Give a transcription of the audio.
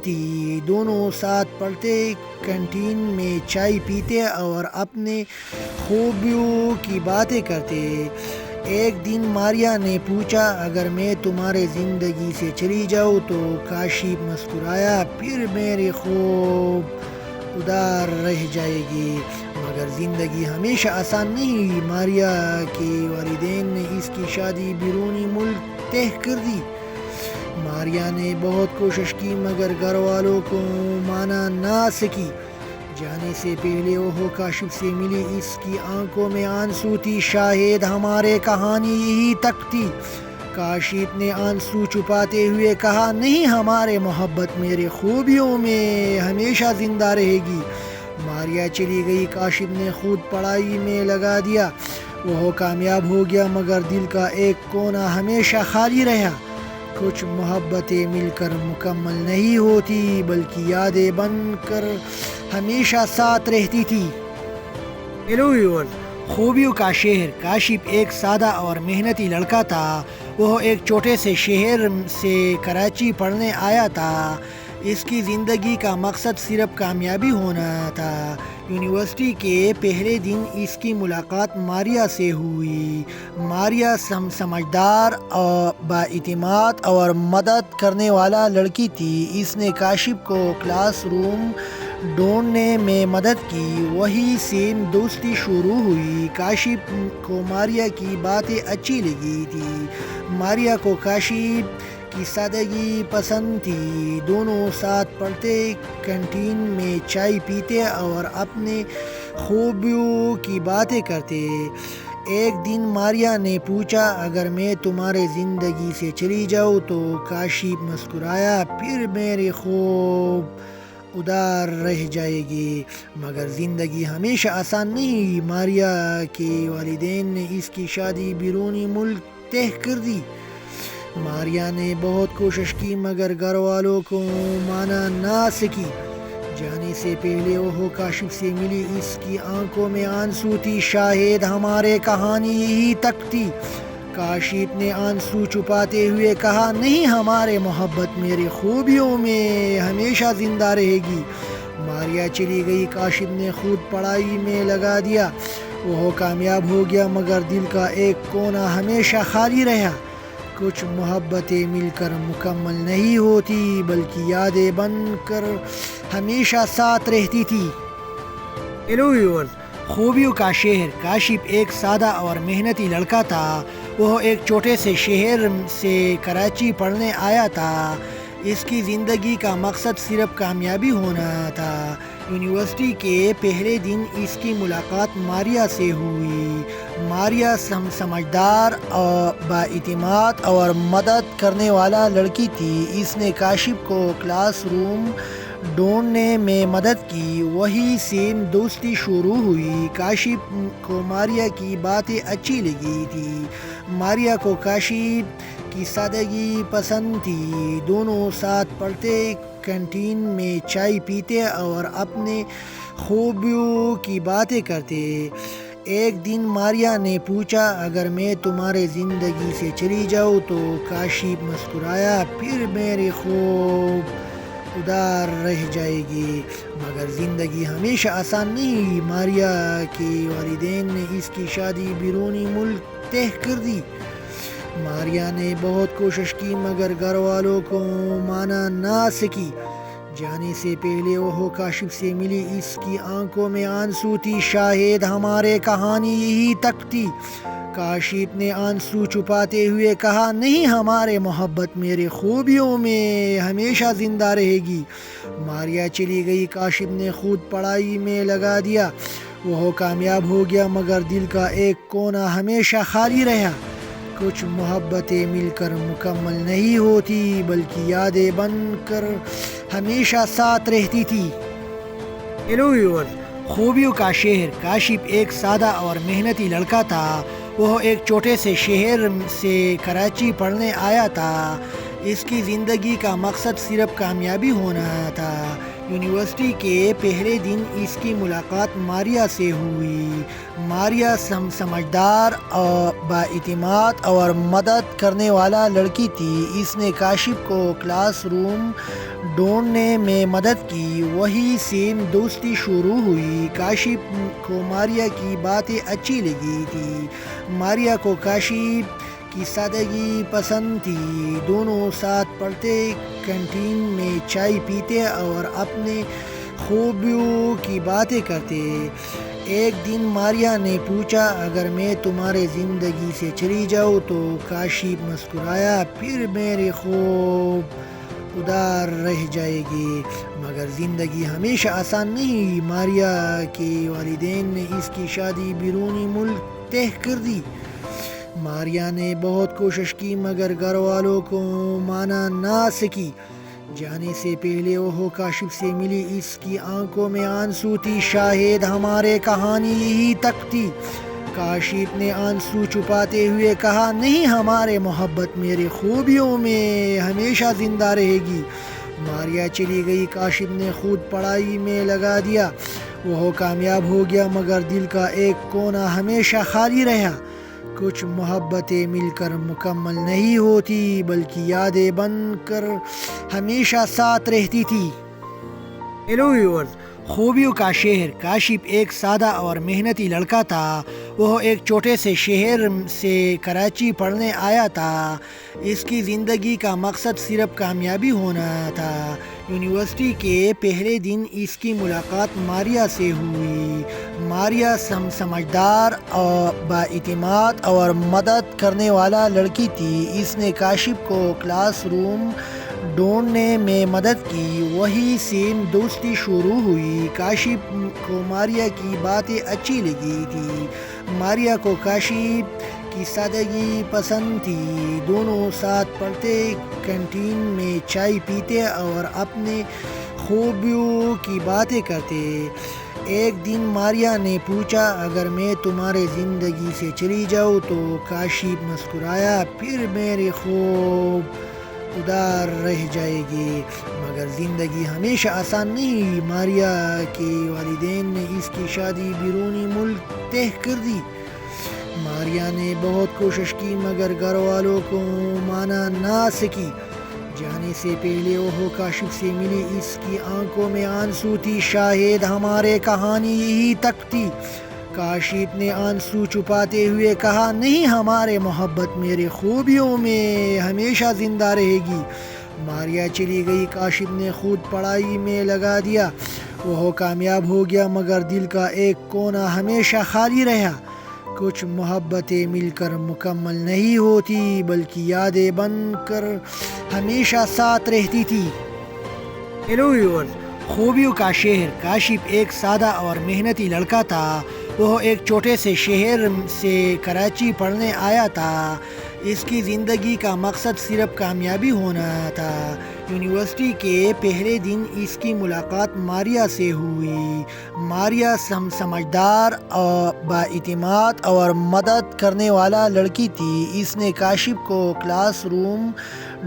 تھی، دونوں ساتھ پڑھتے، کینٹین میں چائے پیتے اور اپنے خوبیوں کی باتیں کرتے۔ ایک دن ماریا نے پوچھا، اگر میں تمہارے زندگی سے چلی جاؤں تو؟ کاشف مسکرایا، پھر میری خوب ادار رہ جائے گی۔ مگر زندگی ہمیشہ آسان نہیں، ماریا کے والدین نے اس کی شادی بیرونی ملک طے کر دی۔ ماریا نے بہت کوشش کی مگر گھر والوں کو مانا نہ سکی۔ جانے سے پہلے وہ کاشف سے ملی، اس کی آنکھوں میں آنسو تھی، شاید ہماری کہانی یہی تک تھی۔ کاشف نے آنسو چھپاتے ہوئے کہا، نہیں، ہماری محبت میری خوبیوں میں ہمیشہ زندہ رہے گی۔ ماریا چلی گئی، کاشف نے خود پڑھائی میں لگا دیا۔ وہ کامیاب ہو گیا مگر دل کا ایک کونا ہمیشہ خالی رہا۔ کچھ محبتیں مل کر مکمل نہیں ہوتی بلکہ یادیں بن کر ہمیشہ ساتھ رہتی تھی۔ ہیلو ویورز، خوبیوں کا شہر۔ کاشف ایک سادہ اور محنتی لڑکا تھا۔ وہ ایک چھوٹے سے شہر سے کراچی پڑھنے آیا تھا۔ اس کی زندگی کا مقصد صرف کامیابی ہونا تھا۔ یونیورسٹی کے پہلے دن اس کی ملاقات ماریا سے ہوئی۔ ماریا سمجھدار، بااعتماد اور مدد کرنے والا لڑکی تھی۔ اس نے کاشف کو کلاس روم ڈھونڈنے میں مدد کی، وہیں سے دوستی شروع ہوئی۔ کاشف کو ماریا کی باتیں اچھی لگی تھی۔ ماریا کو کاشف کی سادگی پسند تھی، دونوں ساتھ پڑھتے، کینٹین میں چائے پیتے اور اپنے خوبیوں کی باتیں کرتے۔ ایک دن ماریا نے پوچھا، اگر میں تمہارے زندگی سے چلی جاؤں تو؟ کاشف مسکرایا، پھر میری خوب ادار رہ جائے گی۔ مگر زندگی ہمیشہ آسان نہیں، ماریا کے والدین نے اس کی شادی بیرونی ملک طے کر دی۔ ماریا نے بہت کوشش کی مگر گھر والوں کو مانا نہ سکی۔ جانے سے پہلے وہ کاشف سے ملی، اس کی آنکھوں میں آنسو تھی، شاید ہماری کہانی یہی تک تھی۔ کاشف نے آنسو چھپاتے ہوئے کہا، نہیں، ہماری محبت میری خوبیوں میں ہمیشہ زندہ رہے گی۔ ماریا چلی گئی، کاشف نے خود پڑھائی میں لگا دیا۔ وہ کامیاب ہو گیا مگر دل کا ایک کونا ہمیشہ خالی رہا۔ کچھ محبتیں مل کر مکمل نہیں ہوتی بلکہ یادیں بن کر ہمیشہ ساتھ رہتی تھی۔ ہیلو ویورز، خوبیوں کا شہر۔ کاشف ایک سادہ اور محنتی لڑکا تھا۔ وہ ایک چھوٹے سے شہر سے کراچی پڑھنے آیا تھا۔ اس کی زندگی کا مقصد صرف کامیابی ہونا تھا۔ یونیورسٹی کے پہلے دن اس کی ملاقات ماریا سے ہوئی۔ ماریا سمجھدار، بااعتماد اور مدد کرنے والا لڑکی تھی۔ اس نے کاشف کو کلاس روم ڈھونڈنے میں مدد کی، وہیں سے دوستی شروع ہوئی۔ کاشف کو ماریا کی باتیں اچھی لگی تھی۔ ماریا کو کاشف کی سادگی پسند تھی، دونوں ساتھ پڑھتے، کینٹین میں چائے پیتے اور اپنے خوبیوں کی باتیں کرتے۔ ایک دن ماریا نے پوچھا، اگر میں تمہارے زندگی سے چلی جاؤں تو؟ کاشف مسکرایا، پھر میری خوب ادار رہ جائے گی۔ مگر زندگی ہمیشہ آسان نہیں، ماریا کے والدین نے اس کی شادی بیرونی ملک طے کر دی۔ ماریا نے بہت کوشش کی مگر گھر والوں کو مانا نہ سکی۔ جانے سے پہلے وہ کاشف سے ملی، اس کی آنکھوں میں آنسو تھی، شاید ہماری کہانی یہی تک تھی۔ کاشف نے آنسو چھپاتے ہوئے کہا، نہیں، ہماری محبت میری خوبیوں میں ہمیشہ زندہ رہے گی۔ ماریا چلی گئی، کاشف نے خود پڑھائی میں لگا دیا۔ وہ کامیاب ہو گیا مگر دل کا ایک کونا ہمیشہ خالی رہا۔ کچھ محبتیں مل کر مکمل نہیں ہوتی بلکہ یادیں بن کر ہمیشہ ساتھ رہتی تھی۔ ہیلو ویورز، خوبیوں کا شہر۔ کاشف ایک سادہ اور محنتی لڑکا تھا۔ وہ ایک چھوٹے سے شہر سے کراچی پڑھنے آیا تھا۔ اس کی زندگی کا مقصد صرف کامیابی ہونا تھا۔ یونیورسٹی کے پہلے دن اس کی ملاقات ماریا سے ہوئی۔ ماریا سمجھدار اور بااعتماد اور مدد کرنے والا لڑکی تھی۔ اس نے کاشف کو کلاس روم ڈھونڈنے میں مدد کی۔ وہیں سے دوستی شروع ہوئی۔ کاشف کو ماریا کی باتیں اچھی لگی تھی۔ ماریا کو کاشف کی سادگی پسند تھی۔ دونوں ساتھ پڑھتے، کینٹین میں چائے پیتے اور اپنے خوابوں کی باتیں کرتے۔ ایک دن ماریا نے پوچھا، اگر میں تمہارے زندگی سے چلی جاؤں تو؟ کاشف مسکرایا، پھر میرے خواب ادھر رہ جائے گی۔ مگر زندگی ہمیشہ آسان نہیں۔ ماریا کے والدین نے اس کی شادی بیرونی ملک طے کر دی۔ ماریا نے بہت کوشش کی مگر گھر والوں کو مانا نہ سکی۔ جانے سے پہلے وہ کاشف سے ملی۔ اس کی آنکھوں میں آنسو تھی۔ شاید ہماری کہانی یہی تک تھی، کاشف نے آنسو چھپاتے ہوئے کہا۔ نہیں، ہماری محبت میرے خوابوں میں ہمیشہ زندہ رہے گی۔ ماریا چلی گئی۔ کاشف نے خود پڑھائی میں لگا دیا۔ وہ کامیاب ہو گیا مگر دل کا ایک کونا ہمیشہ خالی رہا۔ کچھ محبتیں مل کر مکمل نہیں ہوتی بلکہ یادیں بن کر ہمیشہ ساتھ رہتی تھی۔ ہیلو ویورز، خوابیوں کا شہر۔ کاشف ایک سادہ اور محنتی لڑکا تھا۔ وہ ایک چھوٹے سے شہر سے کراچی پڑھنے آیا تھا۔ اس کی زندگی کا مقصد صرف کامیابی ہونا تھا۔ یونیورسٹی کے پہلے دن اس کی ملاقات ماریا سے ہوئی۔ ماریا سمجھدار اور بااعتماد اور مدد کرنے والا لڑکی تھی۔ اس نے کاشف کو کلاس روم ڈھونڈنے میں مدد کی۔ وہیں سے دوستی شروع ہوئی۔ کاشف کو ماریا کی باتیں اچھی لگی تھی۔ ماریا کو کاشف کی سادگی پسند تھی۔ دونوں ساتھ پڑھتے، کینٹین میں چائے پیتے اور اپنے خوابوں کی باتیں کرتے۔ ایک دن ماریا نے پوچھا، اگر میں تمہارے زندگی سے چلی جاؤں تو؟ کاشف مسکرایا، پھر میرے خواب ادھر رہ جائے گی۔ مگر زندگی ہمیشہ آسان نہیں۔ ماریا کے والدین نے اس کی شادی بیرونی ملک طے کر دی۔ ماریا نے بہت کوشش کی مگر گھر والوں کو مانا نہ سکی۔ جانے سے پہلے وہ کاشف سے ملی۔ اس کی آنکھوں میں آنسو تھی۔ شاید ہماری کہانی یہی تک تھی، کاشف نے آنسو چھپاتے ہوئے کہا۔ نہیں، ہماری محبت میرے خوابوں میں ہمیشہ زندہ رہے گی۔ ماریا چلی گئی۔ کاشف نے خود پڑھائی میں لگا دیا۔ وہ کامیاب ہو گیا مگر دل کا ایک کونا ہمیشہ خالی رہا۔ کچھ محبتیں مل کر مکمل نہیں ہوتی بلکہ یادیں بن کر ہمیشہ ساتھ رہتی تھی۔ ہیلو ویورز، خوابیوں کا شہر۔ کاشف ایک سادہ اور محنتی لڑکا تھا۔ وہ ایک چھوٹے سے شہر سے کراچی پڑھنے آیا تھا۔ اس کی زندگی کا مقصد صرف کامیابی ہونا تھا۔ یونیورسٹی کے پہلے دن اس کی ملاقات ماریا سے ہوئی۔ ماریا سمجھدار اور بااعتماد اور مدد کرنے والا لڑکی تھی۔ اس نے کاشف کو کلاس روم